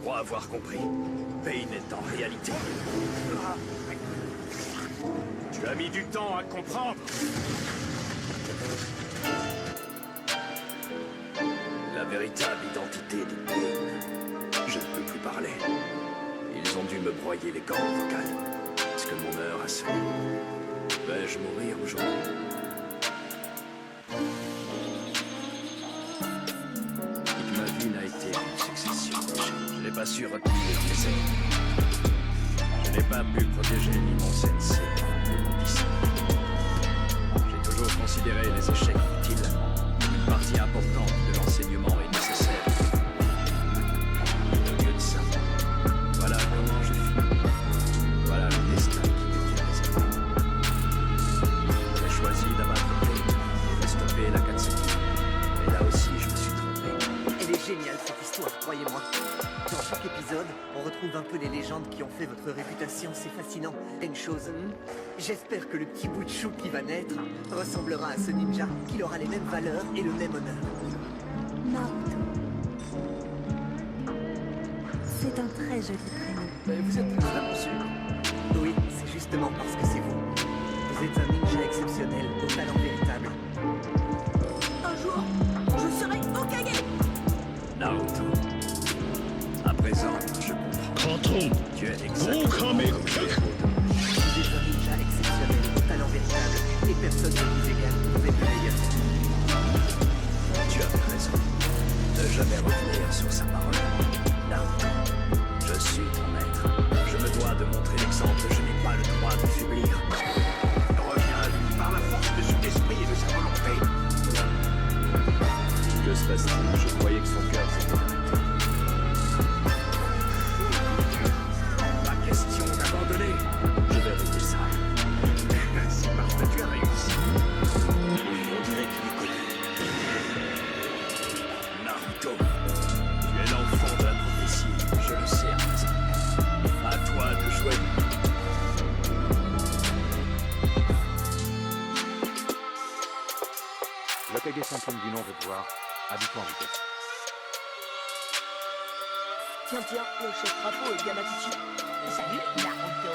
crois avoir compris. Pain est en réalité... Tu as mis du temps à comprendre. La véritable identité de Pain. Je ne peux plus parler. Ils ont dû me broyer les cordes vocales. Est-ce que mon heure a sonné? Vais-je mourir aujourd'hui? Toute ma vie n'a été qu'une succession d'échecs. Je n'ai pas su retenir mes ennemis. Je n'ai pas pu protéger ni mon sensei, ni mon disciple. J'ai toujours considéré les échecs utiles. Une partie importante de l'enseignement est nécessaire. Au lieu de ça, voilà comment je fis. Voilà le destin qui m'était réservé. J'ai choisi d'abattre Pain et de stopper l'Akatsuki. Mais là aussi, je me suis trompé. Elle est géniale cette histoire, croyez-moi. Dans chaque épisode, on retrouve un peu les légendes qui ont fait votre réputation, c'est fascinant. Et une chose, j'espère que le petit bout de chou qui va naître ressemblera à ce ninja, qu'il aura les mêmes valeurs et le même honneur. Naruto. C'est un très joli prénom. Mais vous êtes vraiment sûr? Oui, c'est justement parce que c'est vous. Vous êtes un ninja exceptionnel, au talent véritable. Un jour, je serai Hokage. Naruto. À présent, je comprends. Tu es exactement comme le héros de Vous êtes un ninja exceptionnel, au talent véritable, et personne ne vous égale, vous êtes le meilleur. Tu avais raison. Ne jamais revenir sur sa parole. Naruto, je suis ton maître. Je me dois de montrer l'exemple. Je n'ai pas le droit de faiblir. Reviens à lui par la force de son esprit et de sa volonté. Que se passe-t-il? Je croyais que son cœur s'était arrêté. Pas question d'abandonner. Je vais rester sage. C'est parfait, tu as réussi. On dirait qu'il est connu. Naruto, tu es l'enfant de la prophétie, je le sais à présent. À toi de jouer. L'Okage symptôme du non-revoir, habitant en vitesse. Tiens, le chef crapaud et Yamaguchi. Salut, Naruto.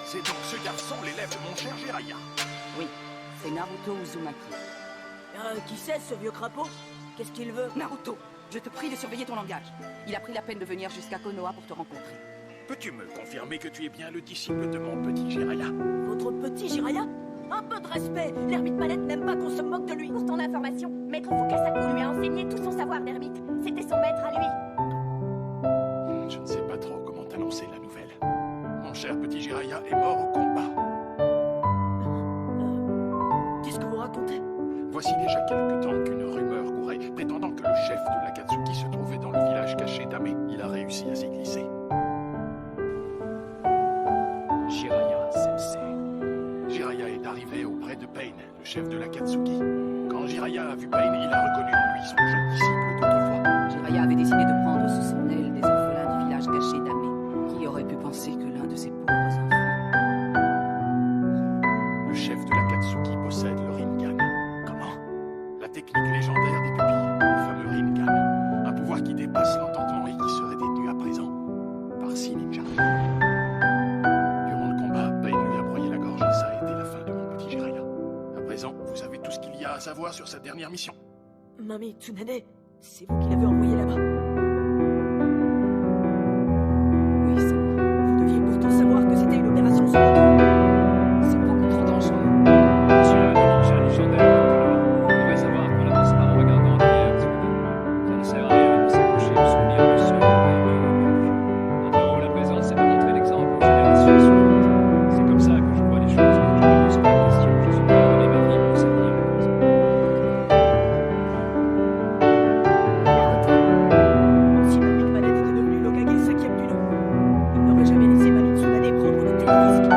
C'est donc ce garçon l'élève de mon cher Jiraiya. Oui, c'est Naruto Uzumaki. Qui c'est ce vieux crapaud? Qu'est-ce qu'il veut? Naruto, je te prie de surveiller ton langage. Il a pris la peine de venir jusqu'à Konoha pour te rencontrer. Peux-tu me confirmer que tu es bien le disciple de mon petit Jiraiya? Votre petit Jiraiya? Un peu de respect. L'ermite Palette n'aime pas qu'on se moque de lui. Pour ton information, Maître Fukasaku lui a enseigné tout son savoir d'ermite. C'était son maître à lui. Je ne sais pas trop comment t'annoncer la nouvelle. Mon cher petit Jiraiya est mort au combat. Qu'est-ce que vous racontez? Voici déjà quelque temps qu'une rumeur courait, prétendant que le chef de l'Akatsuki se trouvait dans le village caché d'Ame. Il a réussi à s'y glisser. Jiraiya Sensei. Jiraiya est arrivé auprès de Pain, le chef de l'Akatsuki. Quand Jiraiya a vu Pain, il a reconnu en lui son jeune disciple d'autrefois. Jiraiya avait décidé de prendre sous son aile des orphelins du village caché d'Ame. Qui aurait pu penser que l'un de ses pauvres enfants... Le chef de l'Akatsuki possède le Rinnegan. Comment? La technique légendaire des pupilles, le fameux Rinnegan. Un pouvoir qui dépasse l'entendement et qui serait détenu à présent par 6 ninjas. Durant le combat, Pain lui a broyé la gorge et ça a été la fin de mon petit Jiraiya. À présent, vous savez tout ce qu'il y a à savoir sur sa dernière mission. Mami Tsunade, c'est vous qui l'avez envoyé là-bas. Oui, c'est moi. Vous deviez pourtant savoir que c'était une opération sur le dos. C'est beaucoup trop dangereux. Monsieur le ninja légendaire, vous devez savoir qu'on n'avance pas en regardant en arrière, Tsunade. Ça ne sert à rien de s'accrocher au souvenir de ceux qui ont aimé et perdu. Notre rôle à présent, c'est de montrer l'exemple aux générations suivantes. C'est comme ça que je vois les choses. Je ne me pose pas de questions. Je suis prêt à donner ma vie pour servir la cause. Si Mami Palette était devenu l'Hokage 5e du nom, il n'aurait jamais laissé Mami Tsunade prendre de tels risques.